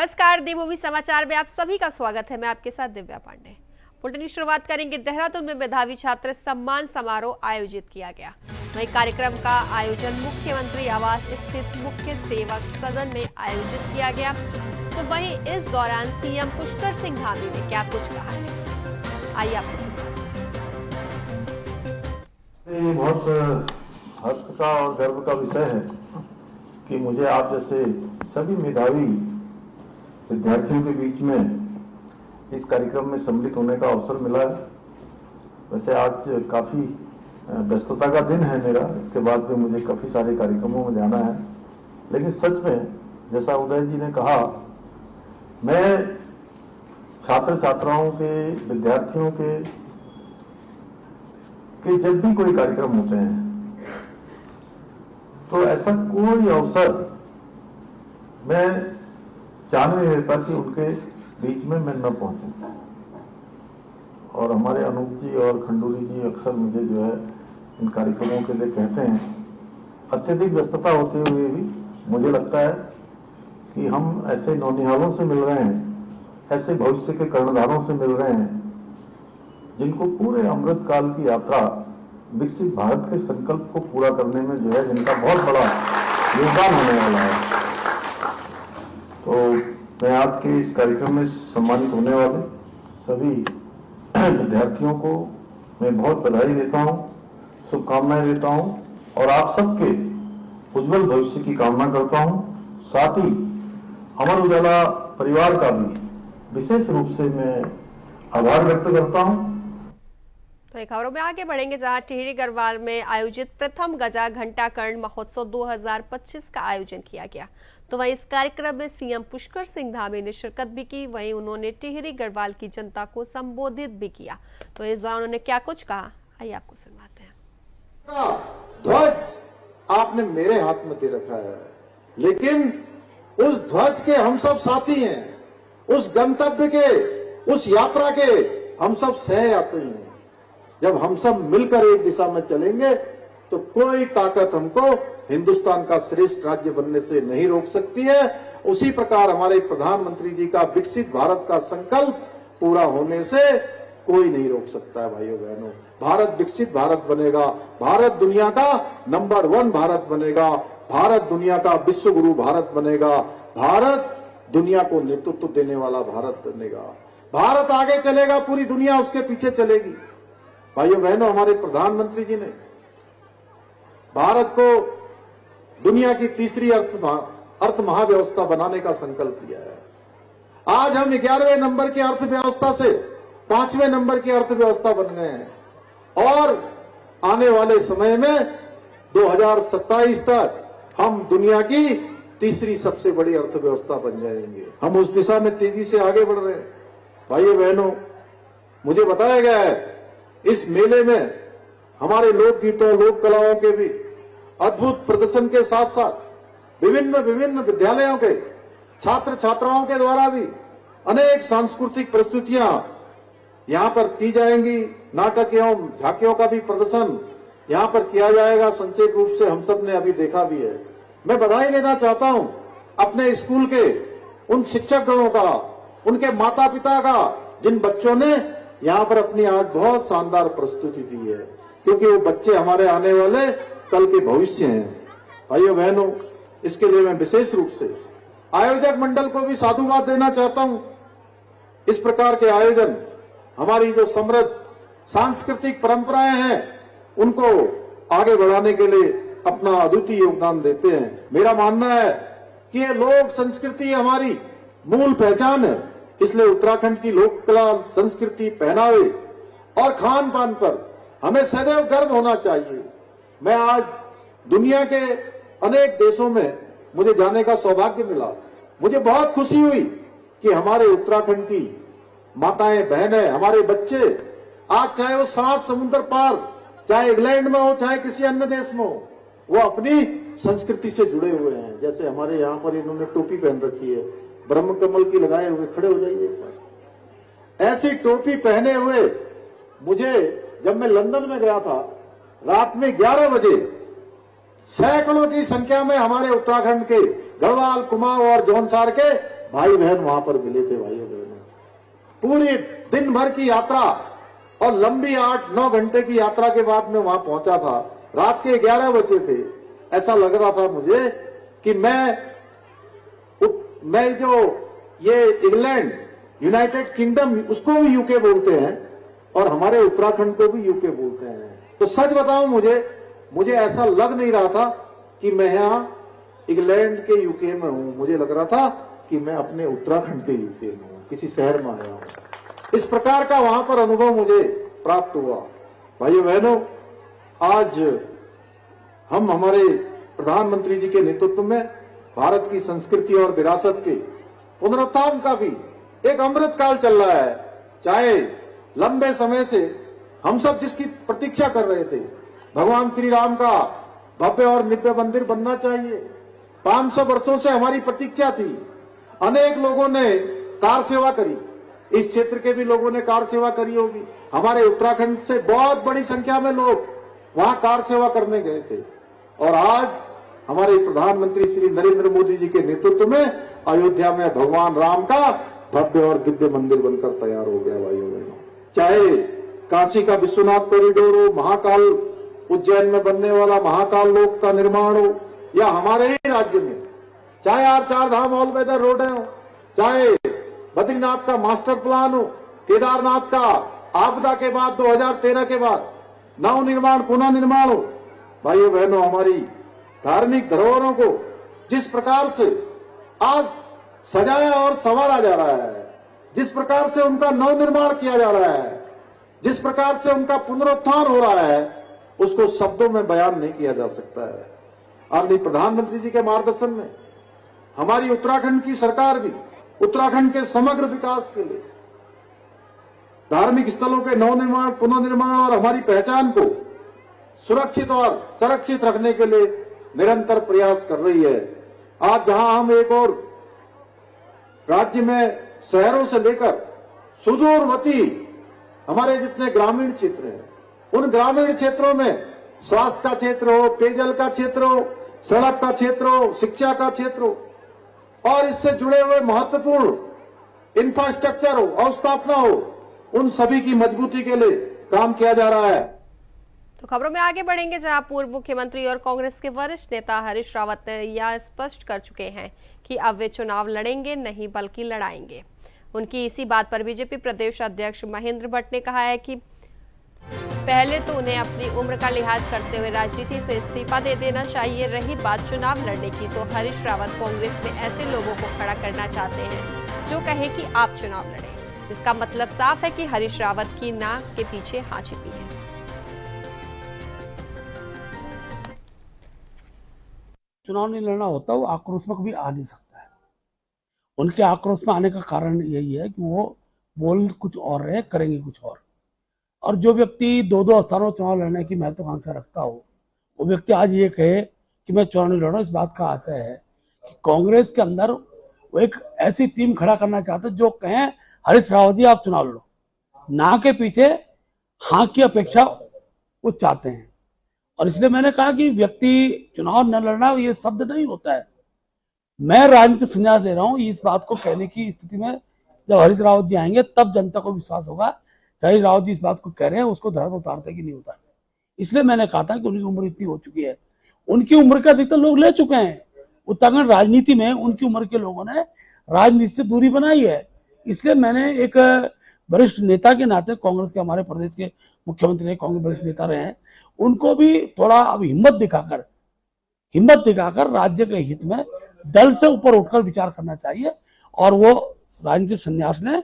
नमस्कार, दी मूवी समाचार में आप सभी का स्वागत है। मैं आपके साथ दिव्या पांडे। बुलेटिन की शुरुआत करेंगे। देहरादून में मेधावी छात्र सम्मान समारोह आयोजित किया गया। वहीं कार्यक्रम का आयोजन मुख्यमंत्री आवास स्थित मुख्य सेवक सदन में आयोजित किया गया। तो वहीं इस दौरान सीएम पुष्कर सिंह धामी ने क्या कुछ कहा है, आइए आपको सुनाते हैं। ये बहुत हर्ष का और गर्व का विषय है कि मुझे आप जैसे सभी मेधावी विद्यार्थियों के बीच में इस कार्यक्रम में सम्मिलित होने का अवसर मिला है। वैसे आज काफी व्यस्तता का दिन है मेरा, इसके बाद भी मुझे काफी सारे कार्यक्रमों में जाना है, लेकिन सच में जैसा उदय जी ने कहा, मैं छात्र छात्राओं के, विद्यार्थियों के जब भी कोई कार्यक्रम होते हैं तो ऐसा कोई अवसर मैं चाह नहीं रहता कि उनके बीच में मैं न पहुंचूं। और हमारे अनूप जी और खंडूरी जी अक्सर मुझे जो है इन कार्यक्रमों के लिए कहते हैं। अत्यधिक व्यस्तता होते हुए भी मुझे लगता है कि हम ऐसे नौनिहालों से मिल रहे हैं, ऐसे भविष्य के कर्णधारों से मिल रहे हैं जिनको पूरे अमृत काल की यात्रा विकसित भारत के संकल्प को पूरा करने में जो है जिनका बहुत बड़ा योगदान होने वाला है। तो मैं आज के इस कार्यक्रम में सम्मानित होने वाले सभी विद्यार्थियों को मैं बहुत बधाई देता हूं, शुभकामनाएं देता हूं और आप सबके उज्जवल भविष्य की कामना करता हूं। साथ ही अमर उजाला परिवार का भी विशेष रूप से मैं आभार व्यक्त करता हूं। तो खबरों में आगे बढ़ेंगे, जहां टिहरी गढ़वाल में आयोजित प्रथम गजा घंटाकर्ण महोत्सव 2025 का आयोजन किया गया। तो वहीं इस कार्यक्रम में सीएम पुष्कर सिंह धामी ने शिरकत भी की। वहीं उन्होंने टिहरी गढ़वाल की जनता को संबोधित भी किया। तो इस दौरान उन्होंने क्या कुछ कहा, आइए आपको सुनाते हैं। ध्वज आपने मेरे हाथ में दे रखा है, लेकिन उस ध्वज के हम सब साथी हैं, उस गंतव्य के, उस यात्रा के हम सब सह यात्री हैं। जब हम सब मिलकर एक दिशा में चलेंगे तो कोई ताकत हमको हिंदुस्तान का श्रेष्ठ राज्य बनने से नहीं रोक सकती है। उसी प्रकार हमारे प्रधानमंत्री जी का विकसित भारत का संकल्प पूरा होने से कोई नहीं रोक सकता है। भाइयों बहनों, भारत विकसित भारत बनेगा, भारत दुनिया का नंबर 1 भारत बनेगा, भारत दुनिया का विश्व गुरु भारत बनेगा, भारत दुनिया को नेतृत्व देने वाला भारत बनेगा। भारत आगे चलेगा, पूरी दुनिया उसके पीछे चलेगी। भाइयों बहनों, हमारे प्रधानमंत्री जी ने भारत को दुनिया की तीसरी अर्थ महाव्यवस्था बनाने का संकल्प लिया है। आज हम 11वें नंबर की अर्थव्यवस्था से 5वें नंबर की अर्थव्यवस्था बन गए हैं और आने वाले समय में 2027 तक हम दुनिया की तीसरी सबसे बड़ी अर्थव्यवस्था बन जाएंगे। हम उस दिशा में तेजी से आगे बढ़ रहे हैं। भाइयों बहनों, मुझे बताया गया है इस मेले में हमारे लोकगीतों, लोक कलाओं के भी अद्भुत प्रदर्शन के साथ साथ विभिन्न विद्यालयों के छात्र छात्राओं के द्वारा भी अनेक सांस्कृतिक प्रस्तुतियां यहां पर की जाएंगी। नाटक एवं झांकियों का भी प्रदर्शन यहां पर किया जाएगा। संक्षेप रूप से हम सब ने अभी देखा भी है। मैं बधाई देना चाहता हूं अपने स्कूल के उन शिक्षकगणों का, उनके माता पिता का, जिन बच्चों ने यहां पर अपनी आज बहुत शानदार प्रस्तुति दी है, क्योंकि वो बच्चे हमारे आने वाले कल के भविष्य हैं। भाइयों बहनों, इसके लिए मैं विशेष रूप से आयोजक मंडल को भी साधुवाद देना चाहता हूं। इस प्रकार के आयोजन हमारी जो समृद्ध सांस्कृतिक परंपराएं हैं उनको आगे बढ़ाने के लिए अपना अद्वितीय योगदान देते हैं। मेरा मानना है कि ये लोक संस्कृति हमारी मूल पहचान है, इसलिए उत्तराखंड की लोक कला, संस्कृति, पहनावे और खान पान पर हमें सदैव गर्व होना चाहिए। मैं आज दुनिया के अनेक देशों में मुझे जाने का सौभाग्य मिला। मुझे बहुत खुशी हुई कि हमारे उत्तराखंड की माताएं, बहनें, हमारे बच्चे आज चाहे वो 7 समुद्र पार, चाहे इंग्लैंड में हो, चाहे किसी अन्य देश में हो, वो अपनी संस्कृति से जुड़े हुए हैं। जैसे हमारे यहाँ पर इन्होंने टोपी पहन रखी है, ब्रह्म कमल की लगाए हुए, खड़े हो जाइए एक बार। ऐसी टोपी पहने हुए मुझे जब मैं लंदन में गया था, रात में 11 बजे सैकड़ों की संख्या में हमारे उत्तराखंड के गढ़वाल, कुमाऊं और जौनसार के भाई बहन वहां पर मिले थे। भाइयों बहनों, पूरी दिन भर की यात्रा और लंबी 8-9 घंटे की यात्रा के बाद मैं वहां पहुंचा था। रात के 11 बजे थे। ऐसा लग रहा था मुझे कि मैं जो ये इंग्लैंड, यूनाइटेड किंगडम, उसको भी यूके बोलते हैं और हमारे उत्तराखंड को भी यूके बोलते हैं। तो सच बताऊं, मुझे ऐसा लग नहीं रहा था कि मैं यहां इंग्लैंड के यूके में हूं। मुझे लग रहा था कि मैं अपने उत्तराखंड के यूके में हूं, किसी शहर में आया हूं। इस प्रकार का वहां पर अनुभव मुझे प्राप्त हुआ। भाइयों बहनों, आज हम हमारे प्रधानमंत्री जी के नेतृत्व में भारत की संस्कृति और विरासत के पुनरुत्थान का भी एक अमृत काल चल रहा है। चाहे लंबे समय से हम सब जिसकी प्रतीक्षा कर रहे थे, भगवान श्री राम का भव्य और दिव्य मंदिर बनना चाहिए, 500 वर्षों से हमारी प्रतीक्षा थी। अनेक लोगों ने कार सेवा करी, इस क्षेत्र के भी लोगों ने कार सेवा करी होगी। हमारे उत्तराखंड से बहुत बड़ी संख्या में लोग वहां कार सेवा करने गए थे और आज हमारे प्रधानमंत्री श्री नरेंद्र मोदी जी के नेतृत्व में अयोध्या में भगवान राम का भव्य और दिव्य मंदिर बनकर तैयार हो गया। भाइयों बहनों, चाहे काशी का विश्वनाथ कॉरिडोर हो, महाकाल उज्जैन में बनने वाला महाकाल लोक का निर्माण हो, या हमारे ही राज्य में चाहे चार धाम ऑल वेदर रोड हो, चाहे बद्रीनाथ का मास्टर प्लान हो, केदारनाथ का आपदा के बाद 2013 के बाद नव निर्माण पुनः निर्माण हो। भाइयों बहनों, हमारी धार्मिक धरोहरों को जिस प्रकार से आज सजाया और संवारा जा रहा है, जिस प्रकार से उनका नव निर्माण किया जा रहा है, जिस प्रकार से उनका पुनरुत्थान हो रहा है, उसको शब्दों में बयान नहीं किया जा सकता है। आदरणीय प्रधानमंत्री जी के मार्गदर्शन में हमारी उत्तराखंड की सरकार भी उत्तराखंड के समग्र विकास के लिए धार्मिक स्थलों के नव निर्माण, पुनर्निर्माण और हमारी पहचान को सुरक्षित और संरक्षित रखने के लिए निरंतर प्रयास कर रही है। आज जहां हम एक और राज्य में शहरों से लेकर सुदूरवर्ती हमारे जितने ग्रामीण क्षेत्र हैं, उन ग्रामीण क्षेत्रों में स्वास्थ्य का क्षेत्र हो, पेयजल का क्षेत्र हो, सड़क का क्षेत्र हो, शिक्षा का क्षेत्र हो और इससे जुड़े हुए महत्वपूर्ण इंफ्रास्ट्रक्चर हो, अवस्थापना हो, उन सभी की मजबूती के लिए काम किया जा रहा है। तो खबरों में आगे बढ़ेंगे, जहां पूर्व मुख्यमंत्री और कांग्रेस के वरिष्ठ नेता हरीश रावत ने यह स्पष्ट कर चुके हैं कि अब वे चुनाव लड़ेंगे नहीं बल्कि लड़ाएंगे। उनकी इसी बात पर बीजेपी प्रदेश अध्यक्ष महेंद्र भट्ट ने कहा है कि पहले तो उन्हें अपनी उम्र का लिहाज करते हुए राजनीति से इस्तीफा दे देना चाहिए। रही बात चुनाव लड़ने की, तो हरीश रावत कांग्रेस में ऐसे लोगों को खड़ा करना चाहते हैं जो कहें कि आप चुनाव लड़ें, जिसका मतलब साफ है कि हरीश रावत की नाक के पीछे हाँ छिपी है। चुनाव नहीं लड़ना होता, वो आक्रोशमक भी आ नहीं सकता है। उनके आक्रोश में आने का कारण यही है कि वो बोल कुछ और रहे, करेंगे कुछ और जो व्यक्ति 2-2 स्थानों चुनाव लड़ने की महत्वाकांक्षा रखता हो, वो व्यक्ति आज ये कहे कि मैं चुनाव नहीं लड़ रहा हूं, इस बात का आशय है कि कांग्रेस के अंदर वो एक ऐसी टीम खड़ा करना चाहते जो कहें हरीश रावत जी आप चुनाव लड़ो, ना के पीछे हाँ की अपेक्षा वो चाहते हैं। और इसलिए मैंने कहा कि व्यक्ति चुनाव न लड़ना ये शब्द नहीं होता है। मैं राजनीतिक संन्यास ले रहा हूँ इस बात को कहने की स्थिति में जब हरीश रावत जी आएंगे तब जनता को विश्वास होगा कि हरीश रावत जी इस बात को कह रहे हैं, उसको धड़ उतारते कि नहीं उतारते। इसलिए मैंने कहा था कि उनकी उम्र इतनी हो चुकी है, उनकी उम्र का अधिकतर लोग ले चुके हैं। उत्तराखंड राजनीति में उनकी उम्र के लोगों ने राजनीति से दूरी बनाई है। इसलिए मैंने एक वरिष्ठ नेता के नाते, कांग्रेस के हमारे प्रदेश के मुख्यमंत्री कांग्रेस वरिष्ठ नेता रहे हैं, उनको भी थोड़ा अब हिम्मत दिखाकर राज्य के हित में दल से ऊपर उठकर विचार करना चाहिए और वो राजनीतिक संन्यास लें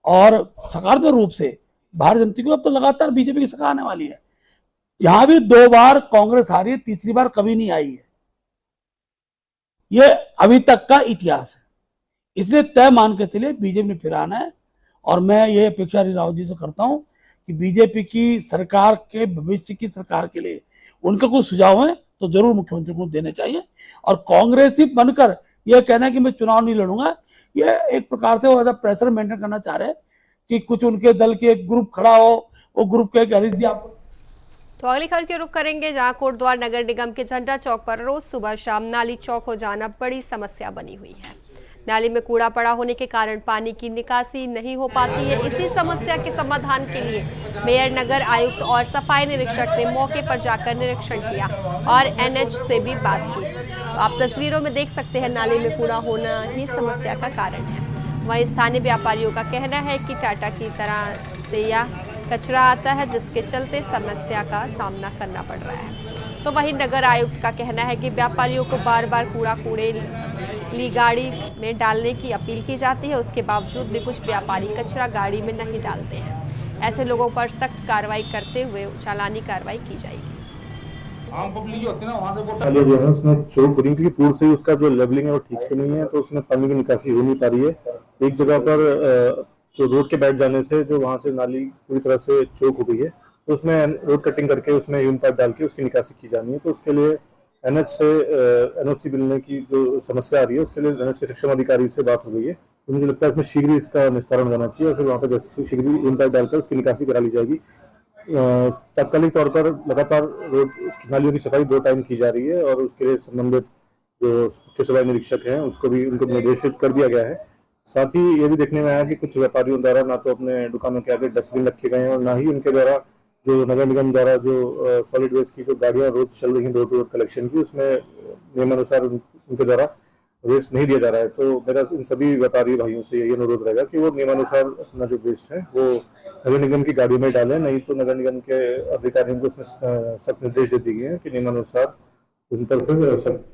और सकारात्मक रूप से भारतीय जनता को अब तो लगातार बीजेपी की सरकार आने वाली है। जहां भी 2 बार कांग्रेस हारी है, तीसरी बार कभी नहीं आई है, ये अभी तक का इतिहास है। इसलिए तय मान के चलिए बीजेपी ने फिर आना है और मैं ये अपेक्षा हरीश रावत जी से करता हूं कि बीजेपी की सरकार के भविष्य की सरकार के लिए उनका कुछ सुझाव है तो जरूर मुख्यमंत्री को देने चाहिए। और कांग्रेसी बनकर यह कहना कि मैं चुनाव नहीं लड़ूंगा, यह एक प्रकार से वो ऐसा प्रेशर मेंटेन करना चाह रहे हैं कि कुछ उनके दल के एक ग्रुप खड़ा हो, वो ग्रुप कहे कि हरीश जी आप। तो अगली खबर की रुख करेंगे, जहां कोटद्वार नगर निगम के झंडा चौक पर रोज सुबह शाम नाली चौक हो जाना बड़ी समस्या बनी हुई है। नाली में कूड़ा पड़ा होने के कारण पानी की निकासी नहीं हो पाती है। इसी समस्या के समाधान के लिए मेयर, नगर आयुक्त और सफाई निरीक्षक ने मौके पर जाकर निरीक्षण किया और एनएच से भी बात की। तो आप तस्वीरों में देख सकते हैं, नाली में कूड़ा होना ही समस्या का कारण है। वहीं स्थानीय व्यापारियों का कहना है कि टाटा की तरह से यह कचरा आता है, जिसके चलते समस्या का सामना करना पड़ रहा है। तो वहीं नगर आयुक्त का कहना है कि व्यापारियों को बार बार कूड़े ली गाड़ी में डालने की अपील की जाती है, उसके बावजूद भी कुछ व्यापारी कचरा गाड़ी में नहीं डालते हैं। ऐसे लोगों पर सख्त कार्रवाई करते हुए चालानी कार्रवाई की जाएगी। आम पब्लिक जो होती है ना, वहाँ से जो है उसमें चोक हो रही है, क्योंकि पूर्व से उसका जो लेवलिंग है वो ठीक से नहीं है, तो उसमें पानी की निकासी हो नहीं पा रही है। एक जगह पर जो रोड के बैठ जाने से जो वहाँ से नाली पूरी तरह से चोक हो गई है, तो उसमें रोड कटिंग करके उसमें ह्यूम पाइप डाल के उसकी निकासी की जानी है। तो उसके लिए एनएच से एनओसी मिलने की जो समस्या आ रही है, उसके लिए एनएच के सक्षम अधिकारी से बात हो गई है। तो मुझे लगता है इसमें शीघ्र इसका निस्तारण होना चाहिए और फिर वहाँ पर जैसे शीघ्र ह्यूम पाइप डालकर उसकी निकासी करा ली जाएगी। तात्कालिक तौर पर लगातार रोड नालियों की सफाई 2 टाइम की जा रही है और उसके लिए संबंधित जो मुख्य सफाई निरीक्षक हैं उनको निर्देशित कर दिया गया है। साथ ही ये भी देखने में आया कि कुछ व्यापारियों द्वारा ना तो अपने दुकानों के आगे डस्टबिन रखे गए हैं और ना ही उनके द्वारा जो नगर निगम द्वारा जो सॉलिड वेस्ट की जो गाड़ियां रोज चल रही हैं डोर टू डोर कलेक्शन की, उसमें नियमानुसार उनके द्वारा वेस्ट नहीं दिया जा रहा है। तो मेरा इन सभी व्यापारी भाइयों से यही अनुरोध रहेगा कि वो नियमानुसार अपना जो वेस्ट है वो नगर निगम की गाड़ी में डालें, नहीं तो नगर निगम के अधिकारियों को उसमें सख्त निर्देश दे दिए गए हैं कि नियमानुसार उन पर फिर सब।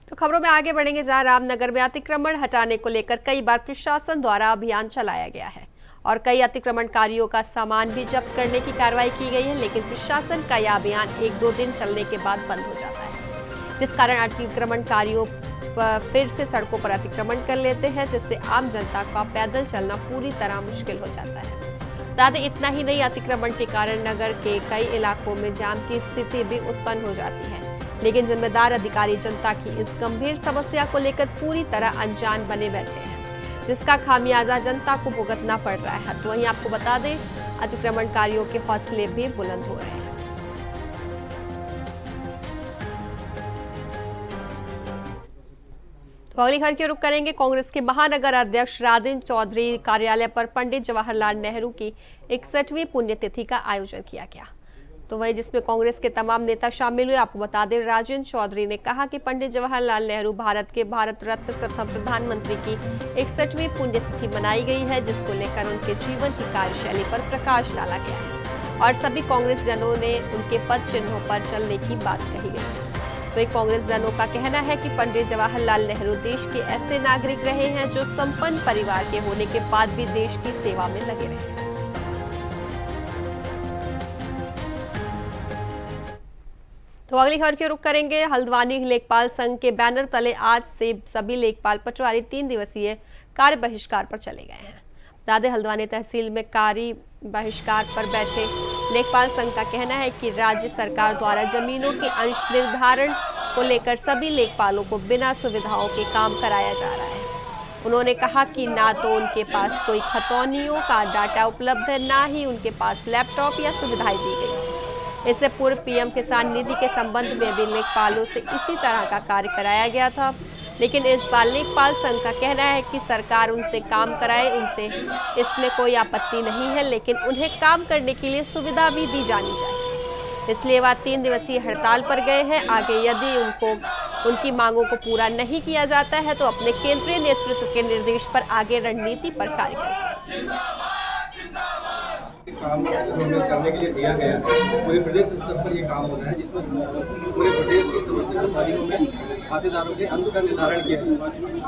तो खबरों में आगे बढ़ेंगे, जहां रामनगर में अतिक्रमण हटाने को लेकर कई बार प्रशासन द्वारा अभियान चलाया गया है और कई अतिक्रमणकारियों का सामान भी जब्त करने की कार्रवाई की गई है, लेकिन प्रशासन का यह अभियान 1-2 दिन चलने के बाद बंद हो जाता है, जिस कारण अतिक्रमणकारियों फिर से सड़कों पर अतिक्रमण कर लेते हैं, जिससे आम जनता का पैदल चलना पूरी तरह मुश्किल हो जाता है। ज्यादा इतना ही नहीं, अतिक्रमण के कारण नगर के कई इलाकों में जाम की स्थिति भी उत्पन्न हो जाती है, लेकिन जिम्मेदार अधिकारी जनता की इस गंभीर समस्या को लेकर पूरी तरह अनजान बने बैठे हैं, जिसका खामियाजा जनता को भुगतना पड़ रहा है। तो वहीं आपको बता दें, अतिक्रमणकारियों के हौसले भी बुलंद हो रहे हैं। तो अगली खबर की रुख करेंगे। कांग्रेस के महानगर अध्यक्ष राजेंद्र चौधरी कार्यालय पर पंडित जवाहरलाल नेहरू की 61वीं पुण्यतिथि का आयोजन किया गया, तो वही जिसमें कांग्रेस के तमाम नेता शामिल हुए। आपको बता दें, राजेंद्र चौधरी ने कहा कि पंडित जवाहरलाल नेहरू भारत के भारत रत्न प्रथम प्रधानमंत्री की 61वीं पुण्यतिथि मनाई गई है, जिसको लेकर उनके जीवन की कार्यशैली पर प्रकाश डाला गया है और सभी कांग्रेस जनों ने उनके पद चिन्हों पर चलने की बात कही गई है। तो एक कांग्रेस जनों का कहना है कि पंडित जवाहरलाल नेहरू देश के ऐसे नागरिक रहे हैं जो संपन्न परिवार के होने के बाद भी देश की सेवा में लगे रहे। तो अगली खबर की रुख करेंगे। हल्द्वानी लेखपाल संघ के बैनर तले आज से सभी लेखपाल पटवारी 3 दिवसीय कार्य बहिष्कार पर चले गए हैं। दादे हल्द्वानी तहसील में कार्य बहिष्कार पर बैठे लेखपाल संघ का कहना है कि राज्य सरकार द्वारा जमीनों के अंश निर्धारण को लेकर सभी लेखपालों को बिना सुविधाओं के काम कराया जा रहा है। उन्होंने कहा कि ना तो उनके पास कोई खतौनियों का डाटा उपलब्ध है, ना ही उनके पास लैपटॉप या सुविधाएं दी गई है। इससे पूर्व पीएम किसान निधि के संबंध में भी लेखपालों से इसी तरह का कार्य कराया गया था, लेकिन इस बार लेखपाल संघ का कहना है कि सरकार उनसे काम कराए, उनसे इसमें कोई आपत्ति नहीं है, लेकिन उन्हें काम करने के लिए सुविधा भी दी जानी चाहिए। इसलिए वह 3 दिवसीय हड़ताल पर गए हैं। आगे यदि उनकी मांगों को पूरा नहीं किया जाता है तो अपने केंद्रीय नेतृत्व के निर्देश पर आगे रणनीति पर कार्य करेंगे। काम हमें करने के लिए दिया गया है, पूरे प्रदेश स्तर पर ये काम हो रहा है, जिसमें पूरे प्रदेश के समस्त व्यापारियों में खातेदारों के अंश का निर्धारण किया,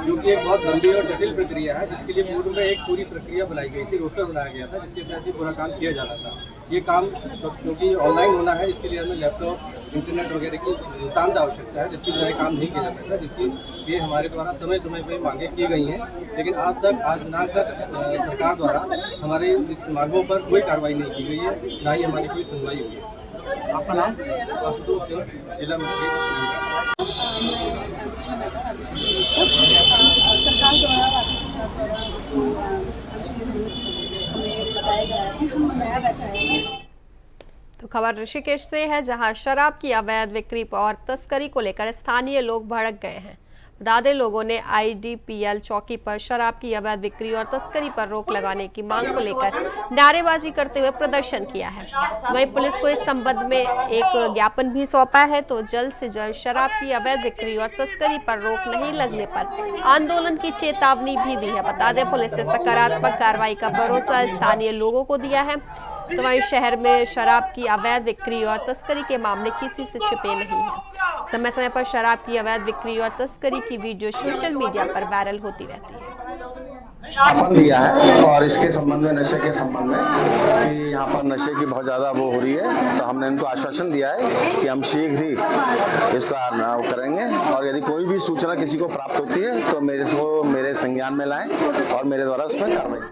जो कि एक बहुत लंबी और जटिल प्रक्रिया है, जिसके लिए पूर्व में एक पूरी प्रक्रिया बनाई गई थी, रोस्टर बनाया गया था, जिसके तहत ही पूरा काम किया जाना था। ये काम क्योंकि ऑनलाइन होना है, इसके लिए हमें लैपटॉप, इंटरनेट वगैरह की नितांत आवश्यकता है, जिसकी बजाय काम नहीं किया जा सकता, जिसकी लिए हमारे द्वारा समय समय पर मांगे की गई हैं, लेकिन आज दिनांक तक सरकार द्वारा हमारे इस मांगों पर कोई कार्रवाई नहीं की गई है, ना ही हमारी कोई सुनवाई हुई है। आपका नाम? आशुतोष सिंह, जिला मंत्री। सरकार द्वारा हमें बताया गया है कि हम नया बैच आए हैं। तो खबर ऋषिकेश से है, जहां शराब की अवैध बिक्री और तस्करी को लेकर स्थानीय लोग भड़क गए हैं। बता दें, लोगों ने आईडीपीएल चौकी पर शराब की अवैध बिक्री और तस्करी पर रोक लगाने की मांग को लेकर नारेबाजी करते हुए प्रदर्शन किया है। वहीं पुलिस को इस संबंध में एक ज्ञापन भी सौंपा है, तो जल्द से जल्द शराब की अवैध बिक्री और तस्करी पर रोक नहीं लगने पर आंदोलन की चेतावनी भी दी है। बता दें, पुलिस ने सकारात्मक कार्रवाई का भरोसा स्थानीय लोगों को दिया है। तो वहीं शहर में शराब की अवैध बिक्री और तस्करी के मामले किसी से छिपे नहीं हैं। समय समय पर शराब की अवैध बिक्री और तस्करी की वीडियो सोशल मीडिया पर वायरल होती रहती है। ज्ञापन दिया है और इसके संबंध में, नशे के संबंध में कि यहाँ पर नशे की बहुत ज़्यादा वो हो रही है, तो हमने इनको आश्वासन दिया है कि हम शीघ्र ही इसका करेंगे और यदि कोई भी सूचना किसी को प्राप्त होती है तो मेरे संज्ञान में लाएं और मेरे द्वारा उस पर कार्रवाई।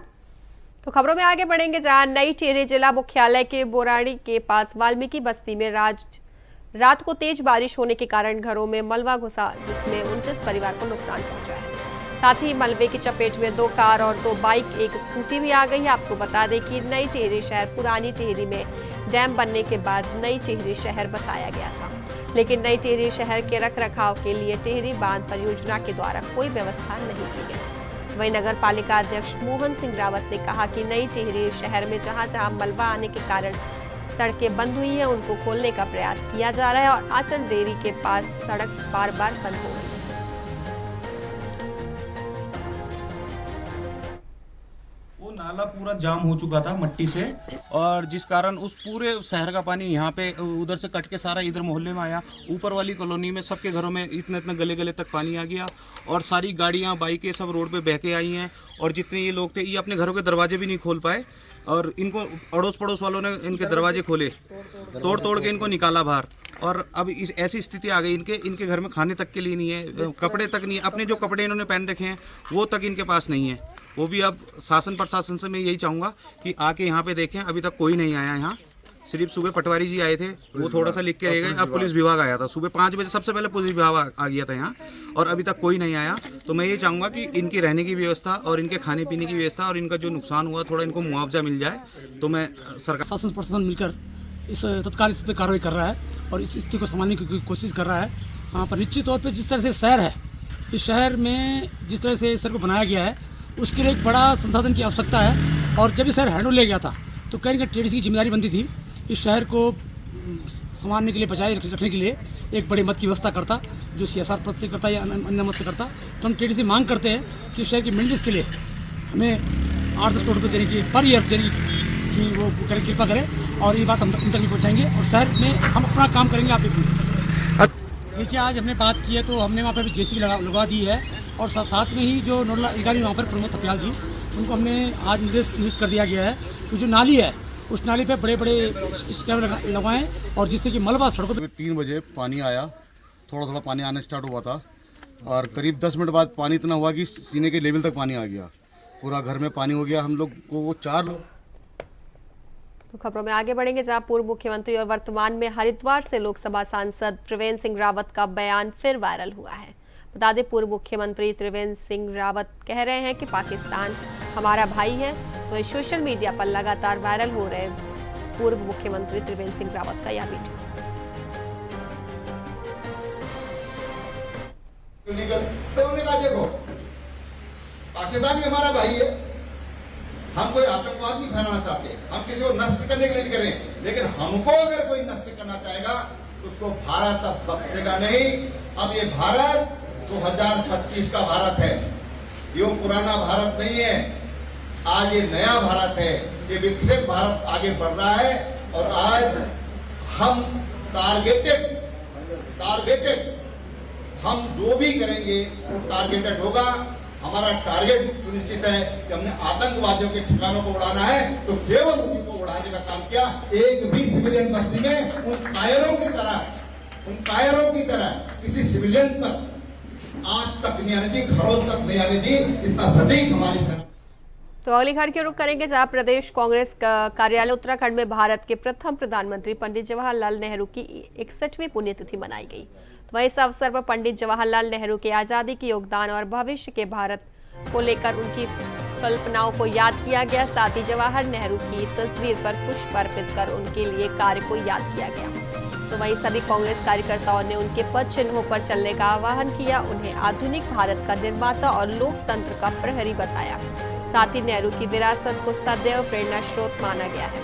तो खबरों में आगे बढ़ेंगे, जहां नई टिहरी जिला मुख्यालय के बोराड़ी के पास वाल्मीकि बस्ती में रात को तेज बारिश होने के कारण घरों में मलबा घुसा, जिसमें 29 परिवार को नुकसान पहुंचा है। साथ ही मलबे की चपेट में 2 कार और 2 बाइक, 1 स्कूटी भी आ गई है। आपको बता दें कि नई टिहरी शहर पुरानी टिहरी में डैम बनने के बाद नई टिहरी शहर बसाया गया था, लेकिन नई टिहरी शहर के रखरखाव के लिए टिहरी बांध परियोजना के द्वारा कोई व्यवस्था नहीं की गई। वहीं नगर पालिका अध्यक्ष मोहन सिंह रावत ने कहा कि नई टिहरी शहर में जहां मलबा आने के कारण सड़कें बंद हुई हैं, उनको खोलने का प्रयास किया जा रहा है और आचल डेयरी के पास सड़क बार-बार बंद हो रही है। वो नाला पूरा जाम हो चुका था मट्टी से, और जिस कारण उस पूरे शहर का पानी यहाँ पे उधर से कट के सारा इधर मोहल्ले में आया। ऊपर वाली कॉलोनी में सबके घरों में इतने गले गले तक पानी आ गया और सारी गाड़ियाँ बाइकें सब रोड पे बह के आई हैं। और जितने ये लोग थे, ये अपने घरों के दरवाजे भी नहीं खोल पाए और इनको अड़ोस पड़ोस वालों ने इनके दरवाजे खोले, तोड़ के इनको निकाला बाहर। और अब ऐसी स्थिति आ गई, इनके घर में खाने तक के लिए नहीं है, कपड़े तक नहीं है, अपने जो कपड़े इन्होंने पहन रखे हैं वो तक इनके पास नहीं है। वो भी अब शासन प्रशासन से मैं यही चाहूँगा कि आके यहाँ पे देखें। अभी तक कोई नहीं आया यहाँ, सिर्फ सुबह पटवारी जी आए थे, वो थोड़ा सा लिख के रह गए। अब पुलिस विभाग आया था सुबह 5 बजे, सबसे पहले पुलिस विभाग आ गया था यहाँ, और अभी तक कोई नहीं आया। तो मैं ये चाहूँगा कि इनकी रहने की व्यवस्था और इनके खाने पीने की व्यवस्था और इनका जो नुकसान हुआ थोड़ा इनको मुआवजा मिल जाए। तो मैं सरकार शासन प्रशासन मिलकर इस तत्काल इस पर कार्रवाई कर रहा है और इस स्थिति को संभालने की कोशिश कर रहा है। यहाँ पर निश्चित तौर पर जिस तरह से शहर है, इस शहर में जिस तरह से इस शहर को बनाया गया है, उसके लिए एक बड़ा संसाधन की आवश्यकता है। और जब ये शहर हैंडल ले गया था तो कहीं ना कहीं टीडीसी की जिम्मेदारी बनती थी इस शहर को संभालने के लिए, बचाए रखने के लिए एक बड़े मत की व्यवस्था करता, जो CSR पद से करता या अन्य मत से करता। तो हम टीडीसी मांग करते हैं कि शहर की मिलिट्रीज के लिए हमें 8-10 करोड़ रुपये देने की, पर ईयर देने की वो करें, कृपा करें। और ये बात हम उन तक भी पहुँचाएंगे और शहर में हम अपना काम करेंगे। आप देखिए, आज हमने बात की है तो हमने वहाँ पर भी JCB लगवा दी है और साथ में ही जो नोडल अधिकारी वहाँ पर प्रमोद थपियाल जी, उनको हमने आज निर्देश कर दिया गया है कि जो नाली है उस नाली पे बड़े स्कैम लगवाएं और जिससे कि मलबा सड़कों पे। 3 बजे पानी आया, थोड़ा पानी आना स्टार्ट हुआ था और करीब 10 मिनट बाद पानी इतना हुआ कि सीने के लेवल तक पानी आ गया, पूरा घर में पानी हो गया। हम लोग को 4 लोग। तो खबरों में आगे बढ़ेंगे, जहां पूर्व मुख्यमंत्री और वर्तमान में हरिद्वार से लोकसभा सांसद त्रिवेंद्र सिंह रावत का बयान फिर वायरल हुआ है। बता दें, पूर्व मुख्यमंत्री त्रिवेंद्र सिंह रावत कह रहे हैं कि पाकिस्तान हमारा भाई है। तो इस सोशल मीडिया पर लगातार वायरल हो रहे पूर्व मुख्यमंत्री त्रिवेंद्र सिंह रावत का यह वीडियो। तो उन्होंने कहा, देखो पाकिस्तान भी हमारा भाई है, हम कोई आतंकवाद नहीं फैलाना चाहते, हम किसी को नष्ट करने के लिए नहीं करें, लेकिन हमको अगर कोई नष्ट करना चाहेगा तो उसको भारत अब बख्शेगा नहीं। अब ये भारत 2025 का भारत है, ये पुराना भारत नहीं है। आज ये नया भारत है, ये विकसित भारत आगे बढ़ रहा है। और आज हम टारगेटेड हम जो भी करेंगे वो टारगेटेड होगा। हमारा टारगेट सुनिश्चित है कि हमने आतंकवादियों के ठिकानों को उड़ाना है, तो केवल उन्हीं को उड़ाने का काम किया। एक भी सिविलियन बस्ती में उन कायरों की तरह किसी सिविलियन पर आज तक नहीं आने दी, खरोच तक नहीं आने दी। इतना सटीक हमारी सरकार। तो अगली खबर की रुख करेंगे, जहां प्रदेश कांग्रेस कार्यालय उत्तराखंड में भारत के प्रथम प्रधानमंत्री पंडित जवाहरलाल नेहरू की 61वीं पुण्यतिथि मनाई गई। तो वहीं इस अवसर पर पंडित जवाहरलाल नेहरू के आजादी के योगदान और भविष्य के भारत को लेकर उनकी कल्पनाओं को याद किया गया। साथ ही जवाहर नेहरू की तस्वीर पर पुष्प अर्पित कर उनके लिए कार्य को याद किया गया। तो वहीं सभी कांग्रेस कार्यकर्ताओं ने उनके पद चिन्हों पर चलने का आह्वान किया। उन्हें आधुनिक भारत का निर्माता और लोकतंत्र का प्रहरी बताया। साथ ही नेहरू की विरासत को सदैव प्रेरणा स्रोत माना गया है।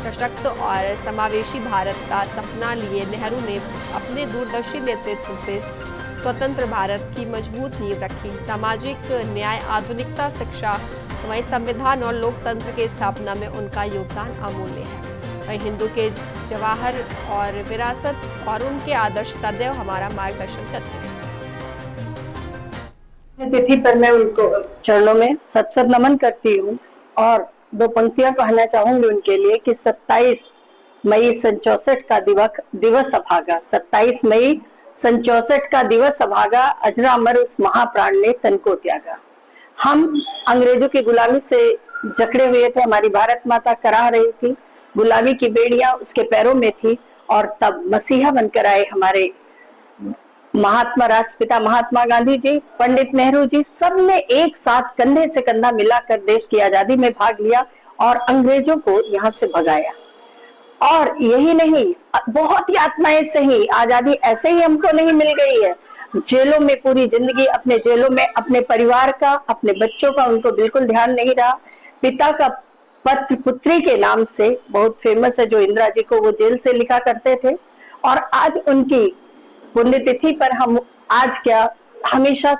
सशक्त और समावेशी भारत का सपना लिए नेहरू ने अपने दूरदर्शी नेतृत्व से स्वतंत्र भारत की मजबूत नींव रखी। सामाजिक न्याय, आधुनिकता, शिक्षा, वहीं संविधान और लोकतंत्र की स्थापना में उनका योगदान अमूल्य है। वहीं हिंदू के जवाहर और विरासत और उनके आदर्श सदैव हमारा मार्गदर्शन करते हैं। तिथि पर मैं उनको चरणों में सत नमन करती हूँ और 2 पंक्तियां कहना चाहूंगी उनके लिए कि 27 मई 1964 का दिवस अभागा, 27 मई 1964 का दिवस अभागा, अजरा अमर उस महाप्राण ने तन को त्यागा। हम अंग्रेजों की गुलामी से जकड़े हुए थे, हमारी भारत माता कराह रही थी, गुलामी की बेड़ियां उसके पैरों में थी और तब मसीहा बनकर आए हमारे राष्ट्रपिता महात्मा गांधी जी, पंडित नेहरू जी, सबने एक साथ कंधे से कंधा मिलाकर देश की आजादी में भाग लिया और अंग्रेजों को यहाँ से भगाया। और यही नहीं, बहुत यातनाएं सही, आजादी ऐसे ही हमको नहीं मिल गई है। जेलों में पूरी जिंदगी, अपने जेलों में अपने परिवार का, अपने बच्चों का उनको बिल्कुल ध्यान नहीं रहा। पिता का पत्र पुत्री के नाम से बहुत फेमस है, जो इंदिरा जी को वो जेल से लिखा करते थे। और आज उनकी पुण्यतिथि पर हम आज क्या हमेशा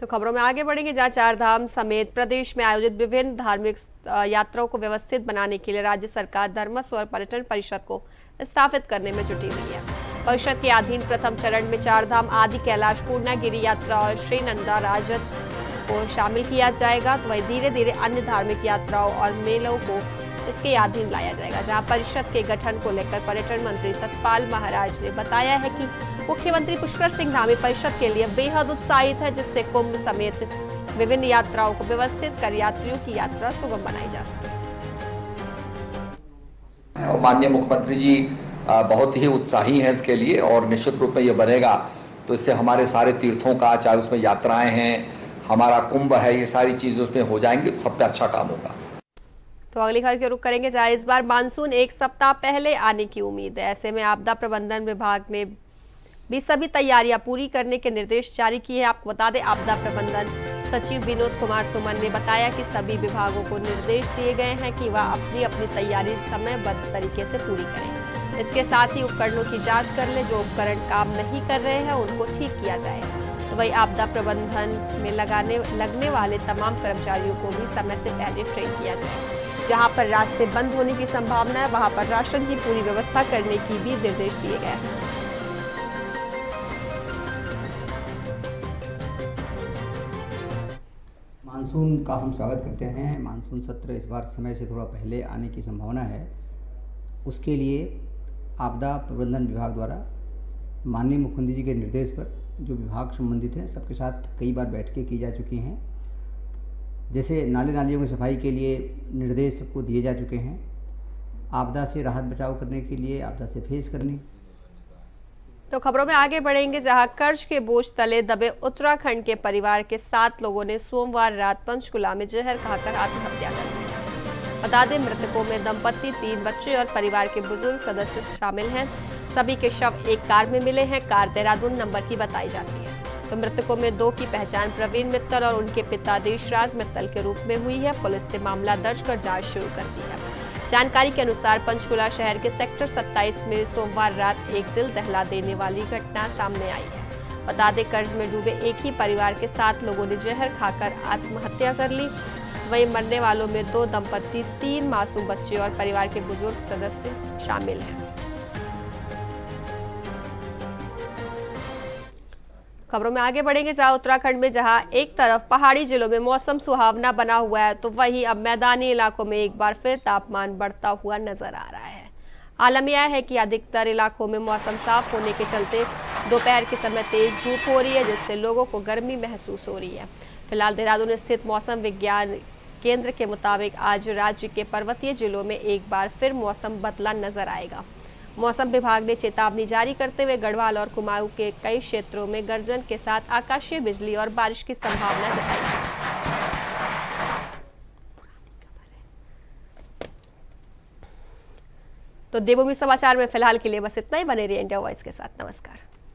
तो खबरों में आगे बढ़ेंगे, जहां 4 धाम समेत प्रदेश में आयोजित विभिन्न धार्मिक यात्राओं को व्यवस्थित बनाने के लिए राज्य सरकार धर्मस्व और पर्यटन परिषद को स्थापित करने में जुटी हुई है। परिषद के अधीन प्रथम चरण में 4 धाम आदि कैलाश, पूर्णागिरि यात्रा और श्री नंदा राजत को शामिल किया जाएगा। तो वहीं धीरे धीरे अन्य धार्मिक यात्राओं और मेलों को इसके अधीन लाया जाएगा। जहां परिषद के गठन को लेकर पर्यटन मंत्री सतपाल महाराज ने बताया है कि मुख्यमंत्री पुष्कर सिंह धामी परिषद के लिए बेहद उत्साहित है, जिससे कुंभ समेत विभिन्न यात्राओं को व्यवस्थित कर यात्रियों की यात्रा सुगम बनाई जा सके। माननीय मुख्यमंत्री जी बहुत ही उत्साही हैं इसके लिए और निश्चित रूप में ये बनेगा तो इससे हमारे सारे तीर्थों का, चाहे उसमें यात्राएं हैं, हमारा कुंभ है, ये सारी चीजें उसमें हो जाएंगी तो सब पे अच्छा काम होगा। तो अगली खबर के रुख करेंगे, जहां इस बार मानसून 1 सप्ताह पहले आने की उम्मीद है। ऐसे में आपदा प्रबंधन विभाग ने भी सभी तैयारियां पूरी करने के निर्देश जारी किए हैं। आपको बता दें, आपदा प्रबंधन सचिव विनोद कुमार सुमन ने बताया कि सभी विभागों को निर्देश दिए गए हैं कि वह अपनी अपनी तैयारी समयबद्ध तरीके से पूरी करें। इसके साथ ही उपकरणों की जांच कर ले, जो उपकरण काम नहीं कर रहे हैं उनको ठीक किया जाए। तो वही आपदा प्रबंधन में लगने वाले तमाम कर्मचारियों को भी समय से पहले ट्रेन किया जाए। जहां पर रास्ते बंद होने की संभावना है, वहां पर राशन की पूरी व्यवस्था करने की भी निर्देश दिए गए हैं। मानसून का हम स्वागत करते हैं। मानसून सत्र इस बार समय से थोड़ा पहले आने की संभावना है। उसके लिए आपदा प्रबंधन विभाग द्वारा माननीय मुख्यमंत्री जी के निर्देश पर जो विभाग संबंधित हैं सबके साथ कई बार बैठकें की जा चुकी हैं। जैसे नालियों की सफाई के लिए निर्देश सबको दिए जा चुके हैं। आपदा से राहत बचाव करने के लिए, आपदा से फेस करने। तो खबरों में आगे बढ़ेंगे, जहां कर्ज के बोझ तले दबे उत्तराखंड के परिवार के 7 लोगों ने सोमवार रात पंचकुला में जहर खाकर आत्महत्या कर ली। बता दें, मृतकों में दंपति, 3 बच्चे और परिवार के बुजुर्ग सदस्य शामिल हैं। सभी के शव एक कार में मिले हैं। कार देहरादून नंबर की बताई जाती है। तो मृतकों में 2 की पहचान प्रवीण मित्तल और उनके पिता देशराज मित्तल के रूप में हुई है। पुलिस ने मामला दर्ज कर जांच शुरू कर दी है। जानकारी के अनुसार पंचकुला शहर के सेक्टर 27 में सोमवार रात एक दिल दहला देने वाली घटना सामने आई है। बता दें, कर्ज में डूबे एक ही परिवार के 7 लोगों ने जहर खाकर आत्महत्या कर ली। वहीं मरने वालों में 2 दंपति, 3 मासूम बच्चे और परिवार के बुजुर्ग सदस्य शामिल हैं। खबरों में आगे बढ़ेंगे, जहां उत्तराखंड में जहां एक तरफ पहाड़ी जिलों में मौसम सुहावना बना हुआ है, तो वहीं अब मैदानी इलाकों में एक बार फिर तापमान बढ़ता हुआ नजर आ रहा है। आलम यह है कि अधिकतर इलाकों में मौसम साफ होने के चलते दोपहर के समय तेज धूप हो रही है, जिससे लोगों को गर्मी महसूस हो रही है। फिलहाल देहरादून स्थित मौसम विज्ञान केंद्र के मुताबिक आज राज्य के पर्वतीय जिलों में एक बार फिर मौसम बदला नजर आएगा। मौसम विभाग ने चेतावनी जारी करते हुए गढ़वाल और कुमाऊं के कई क्षेत्रों में गर्जन के साथ आकाशीय बिजली और बारिश की संभावना जताई है। तो देवभूमि समाचार में फिलहाल के लिए बस इतना ही। बने रहिए इंडिया वॉइस के साथ। नमस्कार।